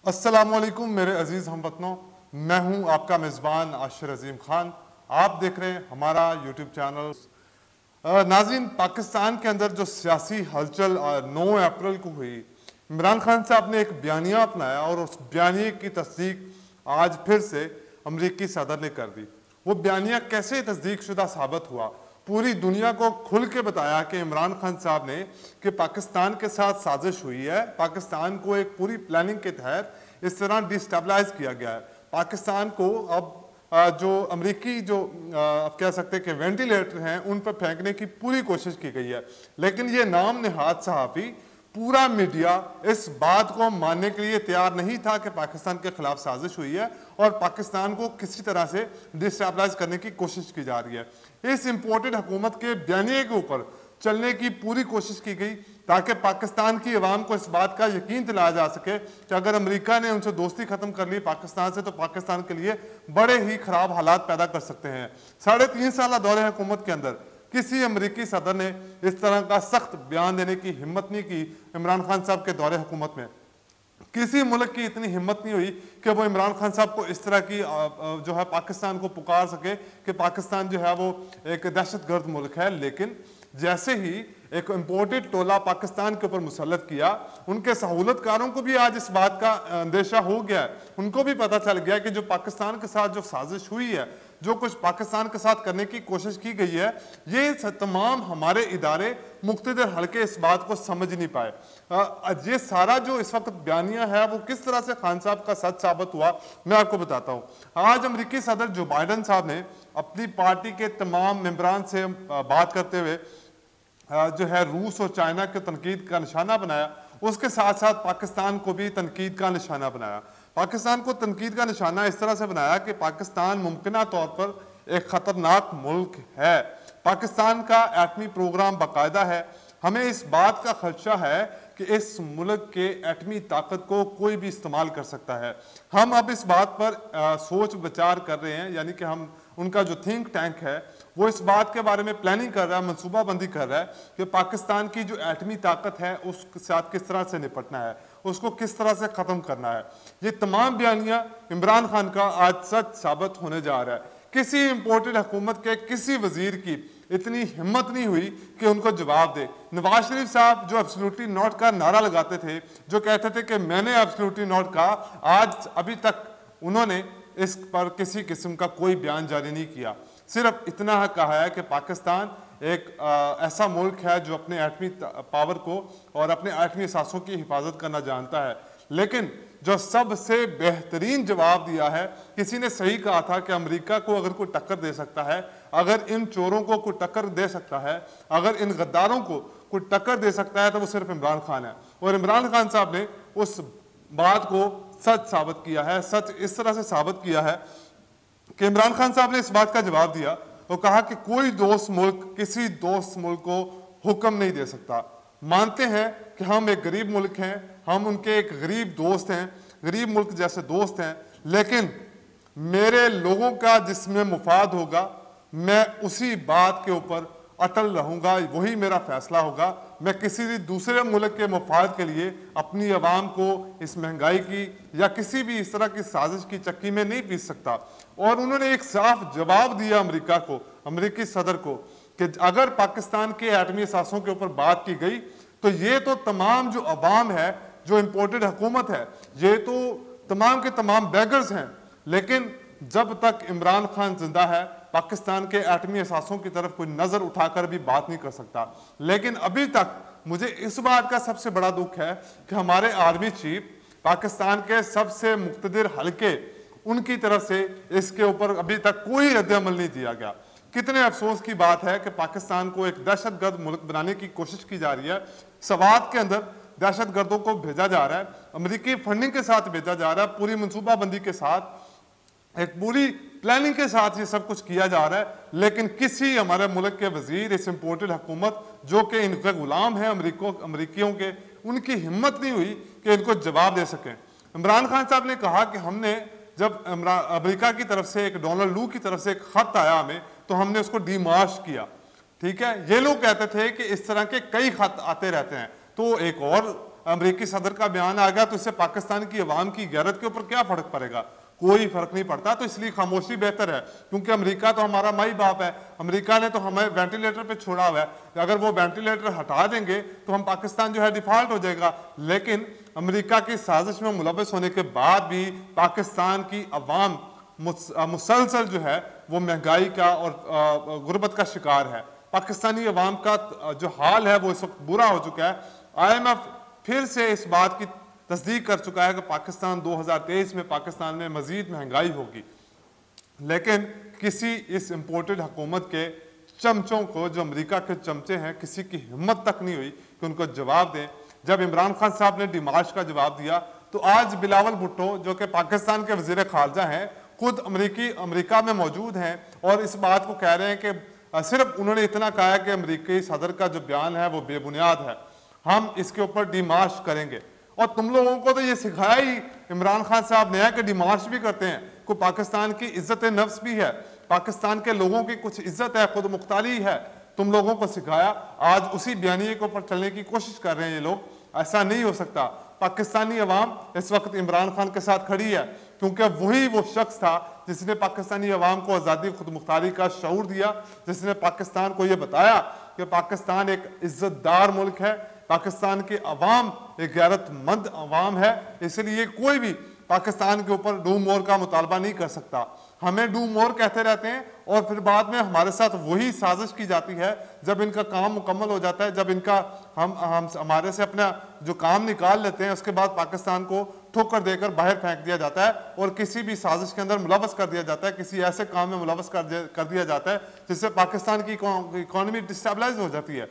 अस्सलामुअलैकुम मेरे अजीज हमवतनों, मैं हूं आपका मेज़बान आशिर अजीम खान। आप देख रहे हैं हमारा यूट्यूब चैनल। नाज़रीन, पाकिस्तान के अंदर जो सियासी हलचल 9 अप्रैल को हुई, इमरान खान साहब ने एक बयानिया अपनाया और उस बयानिए की तस्दीक आज फिर से अमरीकी सदर ने कर दी। वो बयानिया कैसे तस्दीक शुदा साबित हुआ, पूरी दुनिया को खुल के बताया कि इमरान खान साहब ने कि पाकिस्तान के साथ साजिश हुई है, पाकिस्तान को एक पूरी प्लानिंग के तहत इस तरह डिस्टेबलाइज किया गया है। पाकिस्तान को अब जो अमरीकी जो आप कह सकते हैं कि वेंटिलेटर हैं उन पर फेंकने की पूरी कोशिश की गई है। लेकिन ये नाम निहाद सहाफ़ी, पूरा मीडिया इस बात को मानने के लिए तैयार नहीं था कि पाकिस्तान के खिलाफ साजिश हुई है और पाकिस्तान को किसी तरह से डिस्टेबलाइज करने की कोशिश की जा रही है। इस इम्पोर्टेड हुकूमत के बयानिए के ऊपर चलने की पूरी कोशिश की गई ताकि पाकिस्तान की अवाम को इस बात का यकीन दिलाया जा सके कि अगर अमेरिका ने उनसे दोस्ती खत्म कर ली पाकिस्तान से, तो पाकिस्तान के लिए बड़े ही खराब हालात पैदा कर सकते हैं। 3.5 साल दौरे हुकूमत के अंदर किसी अमरीकी सदर ने इस तरह का सख्त बयान देने की हिम्मत नहीं की। इमरान खान साहब के दौरे हुकूमत में किसी मुल्क की इतनी हिम्मत नहीं हुई कि वो इमरान खान साहब को इस तरह की जो है पाकिस्तान को पुकार सके कि पाकिस्तान जो है वो एक दहशतगर्द मुल्क है। लेकिन जैसे ही एक इम्पोर्टेड टोला पाकिस्तान के ऊपर मुसल्लत किया, उनके सहूलतकारों को भी आज इस बात का अंदेशा हो गया है। उनको भी पता चल गया कि जो पाकिस्तान के साथ जो साजिश हुई है, जो कुछ पाकिस्तान के साथ करने की कोशिश की गई है, ये तमाम हमारे इदारे मुख्तलिफ हल्के इस बात को समझ नहीं पाए। ये सारा जो इस वक्त बयानिया है वो किस तरह से खान साहब का सच साबित हुआ, मैं आपको बताता हूँ। आज अमरीकी सदर जो बाइडन साहब ने अपनी पार्टी के तमाम मेंबरान से बात करते हुए जो है रूस और चाइना के तनकीद का निशाना बनाया, उसके साथ साथ पाकिस्तान को भी तनकीद का निशाना बनाया। पाकिस्तान को तनकीद का निशाना इस तरह से बनाया कि पाकिस्तान मुमकिना तौर पर एक ख़तरनाक मुल्क है, पाकिस्तान का एटमी प्रोग्राम बाकायदा है, हमें इस बात का खदशा है कि इस मुल्क के एटमी ताकत को कोई भी इस्तेमाल कर सकता है। हम अब इस बात पर सोच विचार कर रहे हैं, यानी कि हम उनका जो थिंक टैंक है वो इस बात के बारे में प्लानिंग कर रहा है, मनसूबाबंदी कर रहा है कि पाकिस्तान की जो एटमी ताकत है उसके साथ किस तरह से निपटना है, उसको किस तरह से ख़त्म करना है। ये तमाम बयानिया इमरान खान का आज सच साबित होने जा रहा है। किसी इम्पोर्टेड हुकूमत के किसी वजीर की इतनी हिम्मत नहीं हुई कि उनको जवाब दे। नवाज शरीफ साहब जो एब्सोल्युटली नॉट का नारा लगाते थे, जो कहते थे कि मैंने एब्सोल्युटली नॉट कहा, आज अभी तक उन्होंने इस पर किसी किस्म का कोई बयान जारी नहीं किया। सिर्फ इतना कहा है कि पाकिस्तान एक ऐसा मुल्क है जो अपने एटमी पावर को और अपने एटमी असासों की हिफाजत करना जानता है। लेकिन जो सबसे बेहतरीन जवाब दिया है, किसी ने सही कहा था कि अमेरिका को अगर कोई टक्कर दे सकता है, अगर इन चोरों को कोई टक्कर दे सकता है, अगर इन गद्दारों को कोई टक्कर दे सकता है, तो वो सिर्फ इमरान खान है। और इमरान खान साहब ने उस बात को सच साबित किया है। सच इस तरह से साबित किया है कि इमरान खान साहब ने इस बात का जवाब दिया और कहा कि कोई दोस्त मुल्क किसी दोस्त मुल्क को हुक्म नहीं दे सकता। मानते हैं कि हम एक गरीब मुल्क हैं, हम उनके एक गरीब दोस्त हैं, गरीब मुल्क जैसे दोस्त हैं, लेकिन मेरे लोगों का जिसमें मुफाद होगा मैं उसी बात के ऊपर अटल रहूंगा, वही मेरा फैसला होगा। मैं किसी भी दूसरे मुल्क के मुफाद के लिए अपनी आवाम को इस महंगाई की या किसी भी इस तरह की साजिश की चक्की में नहीं पीस सकता। और उन्होंने एक साफ जवाब दिया अमेरिका को, अमेरिकी सदर को, कि अगर पाकिस्तान के एटमी असासों के ऊपर बात की गई तो ये तो तमाम जो अवाम है, जो इम्पोर्टेड हुकूमत है, ये तो तमाम के तमाम बेगर्स हैं, लेकिन जब तक इमरान खान जिंदा है पाकिस्तान के एटमी असासों की तरफ कोई नजर उठाकर भी बात नहीं कर सकता। लेकिन अभी तक मुझे इस बात का सबसे बड़ा दुख है कि हमारे आर्मी चीफ पाकिस्तान के सबसे मुक्तदिर हल्के, उनकी तरफ से इसके ऊपर अभी तक कोई रद्द-ए-अमल नहीं दिया गया। कितने अफसोस की बात है कि पाकिस्तान को एक दहशतगर्द मुल्क बनाने की कोशिश की जा रही है। सवात के अंदर दहशतगर्दों को भेजा जा रहा है, अमेरिकी फंडिंग के साथ भेजा जा रहा है, पूरी मनसूबाबंदी के साथ, एक पूरी प्लानिंग के साथ ये सब कुछ किया जा रहा है। लेकिन किसी हमारे मुल्क के वजीर, इस इम्पोर्टेड हुकूमत जो कि इनके गुलाम हैं अमरीकियों के, उनकी हिम्मत नहीं हुई कि इनको जवाब दे सकें। इमरान खान साहब ने कहा कि हमने जब अमेरिका की तरफ से, एक डोनाल्ड लू की तरफ से एक खत आया हमें, तो हमने उसको डीमार्श किया। ठीक है, ये लोग कहते थे कि इस तरह के कई खत आते रहते हैं। तो एक और अमेरिकी सदर का बयान आ गया तो इससे पाकिस्तान की अवाम की गैरत के ऊपर क्या फर्क पड़ेगा? कोई फर्क नहीं पड़ता। तो इसलिए खामोशी बेहतर है, क्योंकि अमेरिका तो हमारा माई बाप है। अमेरिका ने तो हमें वेंटिलेटर पे छोड़ा हुआ है, अगर वो वेंटिलेटर हटा देंगे तो हम पाकिस्तान जो है डिफॉल्ट हो जाएगा। लेकिन अमेरिका की साजिश में मुलव्वस होने के बाद भी पाकिस्तान की अवाम मुसलसल जो है वो महंगाई का और गुर्बत का शिकार है। पाकिस्तानी अवाम का जो हाल है वो इस वक्त बुरा हो चुका है। IMF फिर से इस बात की तस्दीक कर चुका है कि पाकिस्तान 2023 में पाकिस्तान में मजीद महंगाई होगी। लेकिन किसी इस इम्पोर्टेड हुकूमत के चमचों को, जो अमेरिका के चमचे हैं, किसी की हिम्मत तक नहीं हुई कि उनको जवाब दें। जब इमरान खान साहब ने डिमार्च का जवाब दिया तो आज बिलावल भुट्टो जो कि पाकिस्तान के वजीर खारजा हैं, खुद अमेरिका में मौजूद हैं और इस बात को कह रहे हैं कि सिर्फ उन्होंने इतना कहा है कि अमेरिकी सदर का जो बयान है वो बेबुनियाद है, हम इसके ऊपर डिमार्च करेंगे। और तुम लोगों को तो ये सिखाया ही इमरान खान साहब ने है कि डिमार्च भी करते हैं, को पाकिस्तान की इज्जत नफ्स भी है, पाकिस्तान के लोगों की कुछ इज्जत है, खुद मुख्तारी है, तुम लोगों को सिखाया। आज उसी बयानिए के ऊपर चलने की कोशिश कर रहे हैं ये लोग। ऐसा नहीं हो सकता। पाकिस्तानी अवाम इस वक्त इमरान खान के साथ खड़ी है, क्योंकि वही वो शख्स था जिसने पाकिस्तानी अवाम को आज़ादी खुद मुख्तारी का शऊर दिया, जिसने पाकिस्तान को यह बताया कि पाकिस्तान एक इज्जतदार मुल्क है, पाकिस्तान की अवाम एक गैरतमंद अवाम है। इसलिए कोई भी पाकिस्तान के ऊपर डू मोर का मुतालबा नहीं कर सकता। हमें डू मोर कहते रहते हैं और फिर बाद में हमारे साथ वही साजिश की जाती है जब इनका काम मुकम्मल हो जाता है, जब इनका हम हमारे से अपना जो काम निकाल लेते हैं, उसके बाद पाकिस्तान को ठोकर देकर बाहर फेंक दिया जाता है और किसी भी साजिश के अंदर मुलव्वस कर दिया जाता है, किसी ऐसे काम में मुलव्वस कर दिया जाता है जिससे पाकिस्तान की इकॉनमी डिस्टेबलाइज हो जाती है।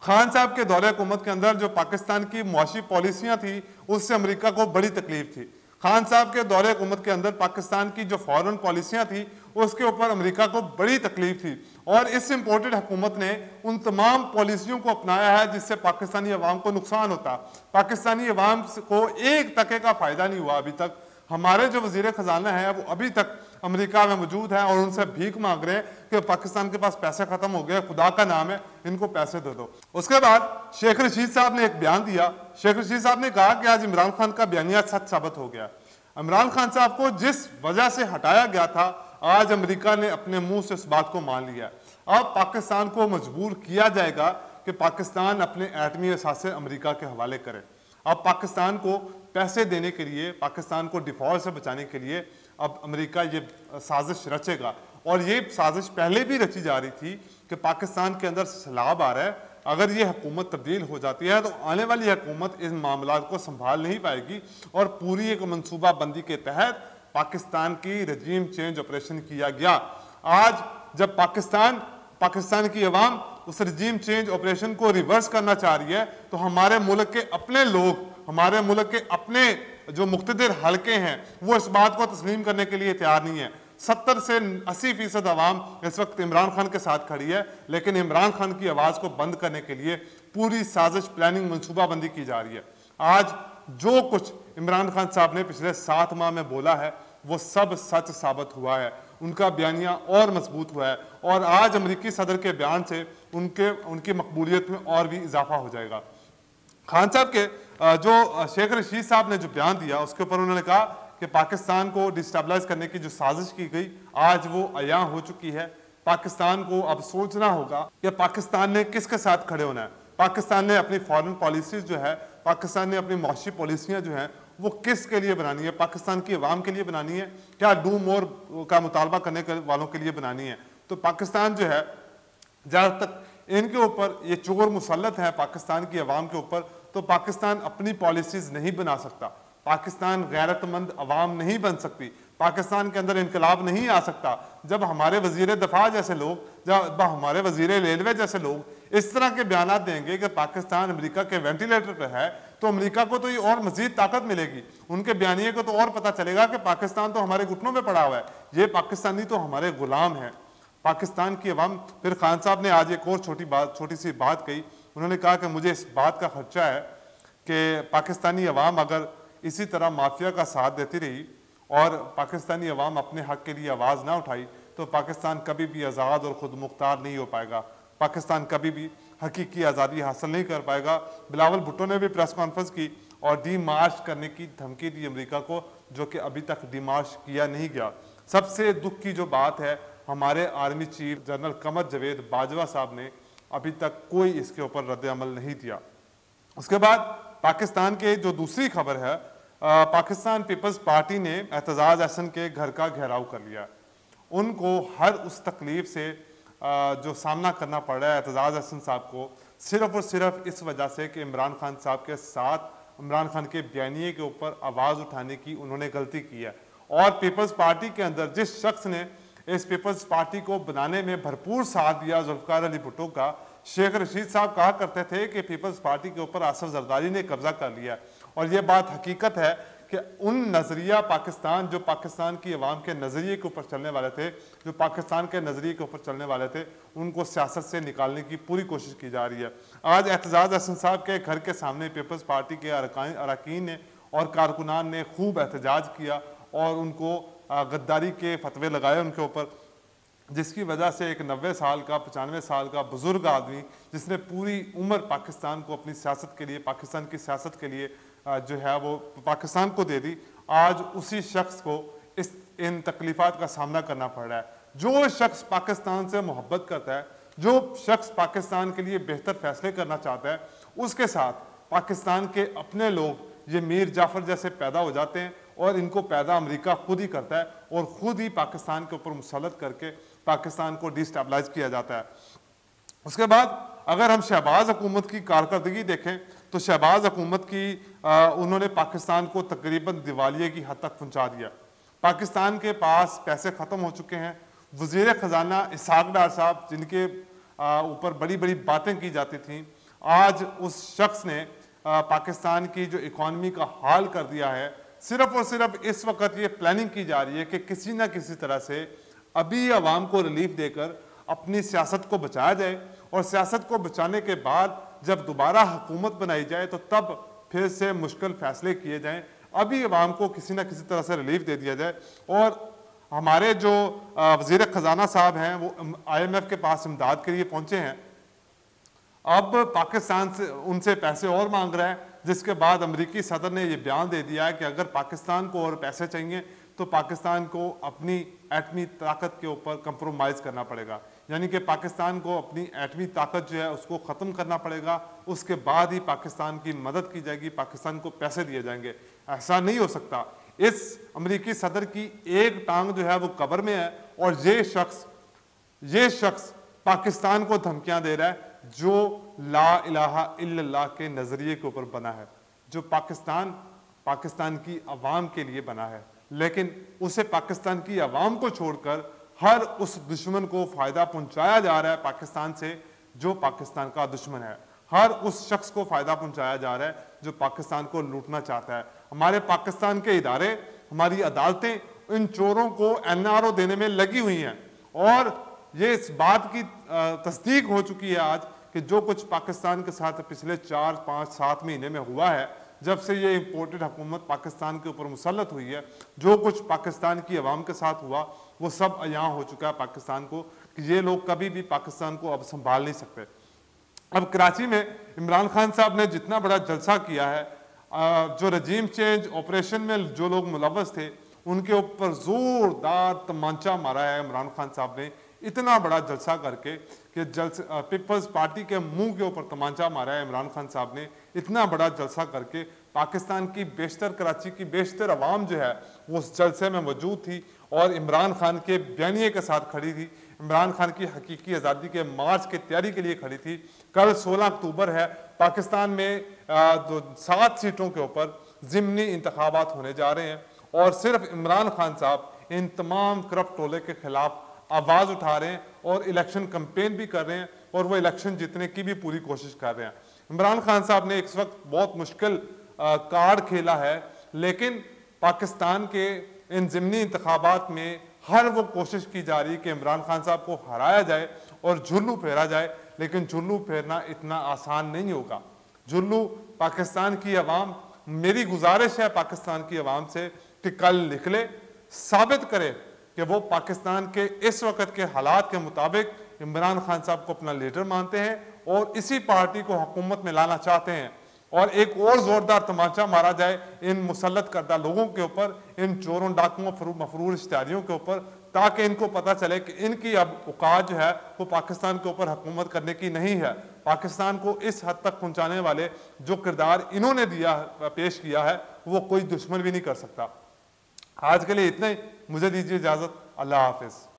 खान साहब के दौरे हुकूमत के अंदर जो पाकिस्तान की मुआशी पॉलिसियां थी उससे अमेरिका को बड़ी तकलीफ थी। खान साहब के दौरे हुकूमत के अंदर पाकिस्तान की जो फॉरेन पॉलिसियां थी उसके ऊपर अमेरिका को बड़ी तकलीफ थी और इस इम्पोर्टेड हुकूमत ने उन तमाम पॉलिसियों को अपनाया है जिससे पाकिस्तानी अवाम को नुकसान होता। पाकिस्तानी अवाम को एक टके का फायदा नहीं हुआ अभी तक। हमारे जो वजीर खजाना है वो अभी तक अमेरिका में मौजूद है और उनसे भीख मांग रहे हैं कि पाकिस्तान के पास पैसे खत्म हो गए, खुदा का नाम है, इनको पैसे दे दो। उसके बाद शेख रशीद साहब ने एक बयान दिया। शेख रशीद साहब ने कहा कि आज इमरान खान का बयानिया सच साबित हो गया। इमरान खान साहब को जिस वजह से हटाया गया था, आज अमेरिका ने अपने मुंह से इस बात को मान लिया। अब पाकिस्तान को मजबूर किया जाएगा कि पाकिस्तान अपने एटमी असासे अमेरिका के हवाले करे। अब पाकिस्तान को पैसे देने के लिए, पाकिस्तान को डिफॉल्ट से बचाने के लिए अब अमेरिका ये साजिश रचेगा और ये साजिश पहले भी रची जा रही थी कि पाकिस्तान के अंदर सैलाब आ रहा है, अगर ये हुकूमत तब्दील हो जाती है तो आने वाली हुकूमत इन मामला को संभाल नहीं पाएगी और पूरी एक मनसूबाबंदी के तहत पाकिस्तान की रजीम चेंज ऑपरेशन किया गया। आज जब पाकिस्तान की अवाम उस रजीम चेंज ऑपरेशन को रिवर्स करना चाह रही है तो हमारे मुल्क के अपने लोग, हमारे मुल्क के अपने जो मुख्तदिर हलके हैं वो इस बात को तस्लीम करने के लिए तैयार नहीं है। 70 से 80% अवाम इस वक्त इमरान खान के साथ खड़ी है, लेकिन इमरान खान की आवाज़ को बंद करने के लिए पूरी साजिश, प्लानिंग, मनसूबाबंदी की जा रही है। आज जो कुछ इमरान खान साहब ने पिछले 7 माह में बोला है वो सब सच साबित हुआ है, उनका बयानिया और मजबूत हुआ है और आज अमेरिकी सदर के बयान से उनकी मकबूलियत में और भी इजाफा हो जाएगा। खान साहब के जो शेख रशीद साहब ने जो बयान दिया उसके ऊपर उन्होंने कहा कि पाकिस्तान को डिस्टेबलाइज करने की जो साजिश की गई आज वो अयां हो चुकी है। पाकिस्तान को अब सोचना होगा कि पाकिस्तान ने किसके साथ खड़े होना है। पाकिस्तान ने अपनी फॉरेन पॉलिसीज जो है, पाकिस्तान ने अपनी मुआशी पॉलिसियाँ जो हैं वो किसके लिए बनानी है? पाकिस्तान की अवाम के लिए बनानी है? क्या डू मोर का मुतालबा करने वालों के लिए बनानी है? तो पाकिस्तान जो है, जहाँ तक इनके ऊपर ये चोर मुसल्लत है पाकिस्तान की अवाम के ऊपर, तो पाकिस्तान अपनी पॉलिसीज नहीं बना सकता, पाकिस्तान गैरतमंद अवाम नहीं बन सकती, पाकिस्तान के अंदर इनकलाब नहीं आ सकता। जब हमारे वजीर दफा जैसे लोग, जब हमारे वजीर रेलवे जैसे लोग इस तरह के बयान देंगे कि पाकिस्तान अमेरिका के वेंटिलेटर पर है, तो अमेरिका को तो ये और मजीद ताकत मिलेगी, उनके बयानिए को तो और पता चलेगा कि पाकिस्तान तो हमारे घुटनों में पड़ा हुआ है, ये पाकिस्तानी तो हमारे गुलाम है। पाकिस्तान की अवाम, फिर खान साहब ने आज एक और छोटी सी बात कही। उन्होंने कहा कि मुझे इस बात का खर्चा है कि पाकिस्तानी अवाम अगर इसी तरह माफिया का साथ देती रही और पाकिस्तानी अवाम अपने हक के लिए आवाज़ ना उठाई तो पाकिस्तान कभी भी आज़ाद और ख़ुद मुख्तार नहीं हो पाएगा। पाकिस्तान कभी भी हकीकी आज़ादी हासिल नहीं कर पाएगा। बिलावल भुट्टो ने भी प्रेस कॉन्फ्रेंस की और डीमार्च करने की धमकी दी अमेरिका को, जो कि अभी तक डीमार्च किया नहीं गया। सबसे दुख की जो बात है, हमारे army chief general Qamar Javed Bajwa साहब ने अभी तक कोई इसके ऊपर रद्द अमल नहीं दिया। उसके बाद पाकिस्तान के जो दूसरी खबर है, पाकिस्तान पीपल्स पार्टी ने एतजाज अहसन के घर का घेराव कर लिया। उनको हर उस तकलीफ से जो सामना करना पड़ रहा है एतजाज अहसन साहब को, सिर्फ और सिर्फ इस वजह से कि इमरान खान साहब के साथ इमरान खान के बयानिए के ऊपर आवाज़ उठाने की उन्होंने गलती की है। और पीपल्स पार्टी के अंदर जिस शख्स ने इस पीपल्स पार्टी को बनाने में भरपूर साथ दिया, जुल्फ़िकार अली भुट्टो का, शेख रशीद साहब कहा करते थे कि पीपल्स पार्टी के ऊपर आसिफ जरदारी ने कब्जा कर लिया। और ये बात हकीकत है कि उन नज़रिया पाकिस्तान जो पाकिस्तान की अवाम के नज़रिए के ऊपर चलने वाले थे, जो पाकिस्तान के नज़रिए के ऊपर चलने वाले थे, उनको सियासत से निकालने की पूरी कोशिश की जा रही है। आज एतजाज अहसन साहब के घर के सामने पीपल्स पार्टी के अरकान ने और कारकुनान ने खूब एहतजाज किया और उनको गद्दारी के फतवे लगाए उनके ऊपर, जिसकी वजह से एक 90 साल का 95 साल का बुजुर्ग आदमी जिसने पूरी उम्र पाकिस्तान को अपनी सियासत के लिए, पाकिस्तान की सियासत के लिए जो है वो पाकिस्तान को दे दी, आज उसी शख्स को इन तकलीफ़ात का सामना करना पड़ रहा है। जो शख्स पाकिस्तान से मोहब्बत करता है, जो शख्स पाकिस्तान के लिए बेहतर फैसले करना चाहता है, उसके साथ पाकिस्तान के अपने लोग ये मीर जाफ़र जैसे पैदा हो जाते हैं और इनको पैदा अमेरिका खुद ही करता है और ख़ुद ही पाकिस्तान के ऊपर मुसल्लत करके पाकिस्तान को डिस्टेबलाइज किया जाता है। उसके बाद अगर हम शहबाज हुकूमत की कारकर्दगी देखें तो शहबाज हुकूमत की उन्होंने पाकिस्तान को तकरीबन दिवालिये की हद तक पहुंचा दिया। पाकिस्तान के पास पैसे ख़त्म हो चुके हैं। वज़ीर ख़जाना इसहाक डार साहब, जिनके ऊपर बड़ी बड़ी बातें की जाती थीं, आज उस शख्स ने पाकिस्तान की जो इकॉनमी का हाल कर दिया है। सिर्फ और सिर्फ इस वक्त ये प्लानिंग की जा रही है कि किसी ना किसी तरह से अभी आवाम को रिलीफ देकर अपनी सियासत को बचाया जाए और सियासत को बचाने के बाद जब दोबारा हुकूमत बनाई जाए तो तब फिर से मुश्किल फैसले किए जाएं। अभी आवाम को किसी ना किसी तरह से रिलीफ दे दिया जाए। और हमारे जो वज़ीर ख़जाना साहब हैं वो IMF के पास इमदाद के लिए पहुंचे हैं। अब पाकिस्तान से उनसे पैसे और मांग रहा है, जिसके बाद अमेरिकी सदर ने यह बयान दे दिया है कि अगर पाकिस्तान को और पैसे चाहिए तो पाकिस्तान को अपनी एटमी ताकत के ऊपर कंप्रोमाइज़ करना पड़ेगा, यानी कि पाकिस्तान को अपनी एटमी ताकत जो है उसको ख़त्म करना पड़ेगा। उसके बाद ही पाकिस्तान की मदद की जाएगी, पाकिस्तान को पैसे दिए जाएंगे। ऐसा नहीं हो सकता। इस अमेरिकी सदर की एक टांग जो है वो कब्र में है और ये शख्स पाकिस्तान को धमकियां दे रहा है जो ला इलाहा इल्लल्लाह के नज़रिए के ऊपर बना है, जो पाकिस्तान की अवाम के लिए बना है, लेकिन उसे पाकिस्तान की अवाम को छोड़कर हर उस दुश्मन को फ़ायदा पहुंचाया जा रहा है पाकिस्तान से जो पाकिस्तान का दुश्मन है। हर उस शख्स को फ़ायदा पहुंचाया जा रहा है जो पाकिस्तान को लूटना चाहता है। हमारे पाकिस्तान के इदारे, हमारी अदालतें इन चोरों को NRO देने में लगी हुई हैं और ये इस बात की तस्दीक हो चुकी है आज कि जो कुछ पाकिस्तान के साथ पिछले 4, 5, 7 महीने में हुआ है, जब से ये इम्पोर्टेड हुकूमत पाकिस्तान के ऊपर मुसल्लत हुई है, जो कुछ पाकिस्तान की आवाम के साथ हुआ वो सब अयां हो चुका है पाकिस्तान को कि ये लोग कभी भी पाकिस्तान को अब संभाल नहीं सकते। अब कराची में इमरान खान साहब ने जितना बड़ा जलसा किया है, जो रजीम चेंज ऑपरेशन में जो लोग मुलव्वस थे उनके ऊपर ज़ोरदार तमांचा मारा है इमरान खान साहब ने। इतना बड़ा जलसा करके कि पीपल्स पार्टी के मुंह के ऊपर तमांचा मारा है इमरान खान साहब ने। इतना बड़ा जलसा करके पाकिस्तान की बेशतर, कराची की बेशतर अवाम जो है वो उस जलसे में मौजूद थी और इमरान खान के बयानिए के साथ खड़ी थी। इमरान खान की हकीकी आज़ादी के मार्च की तैयारी के लिए खड़ी थी। कल 16 अक्टूबर है। पाकिस्तान में 7 सीटों के ऊपर ज़िमनी इंतखाबात होने जा रहे हैं और सिर्फ इमरान खान साहब इन तमाम करप्ट टोले के खिलाफ आवाज़ उठा रहे हैं और इलेक्शन कैंपेन भी कर रहे हैं और वो इलेक्शन जीतने की भी पूरी कोशिश कर रहे हैं। इमरान खान साहब ने इस वक्त बहुत मुश्किल कार्ड खेला है, लेकिन पाकिस्तान के इन ज़िमनी इंतखाबात में हर वो कोशिश की जा रही है कि इमरान खान साहब को हराया जाए और झुल्लू फेरा जाए, लेकिन झुल्लू फेरना इतना आसान नहीं होगा। झुल्लू पाकिस्तान की अवाम, मेरी गुजारिश है पाकिस्तान की अवाम से कि कल निकले, साबित करे कि वो पाकिस्तान के इस वक्त के हालात के मुताबिक इमरान खान साहब को अपना लीडर मानते हैं और इसी पार्टी को हुकूमत में लाना चाहते हैं और एक और जोरदार तमाचा मारा जाए इन मुसल्लत करदा लोगों के ऊपर, इन चोरों डाकुओं मफरूर इश्तिहारियों के ऊपर, ताकि इनको पता चले कि इनकी अब औकात जो है वो पाकिस्तान के ऊपर हुकूमत करने की नहीं है। पाकिस्तान को इस हद तक पहुंचाने वाले जो किरदार इन्होंने दिया पेश किया है वो कोई दुश्मन भी नहीं कर सकता। आज के लिए इतना ही, मुझे दीजिए इजाज़त। अल्लाह हाफिज़।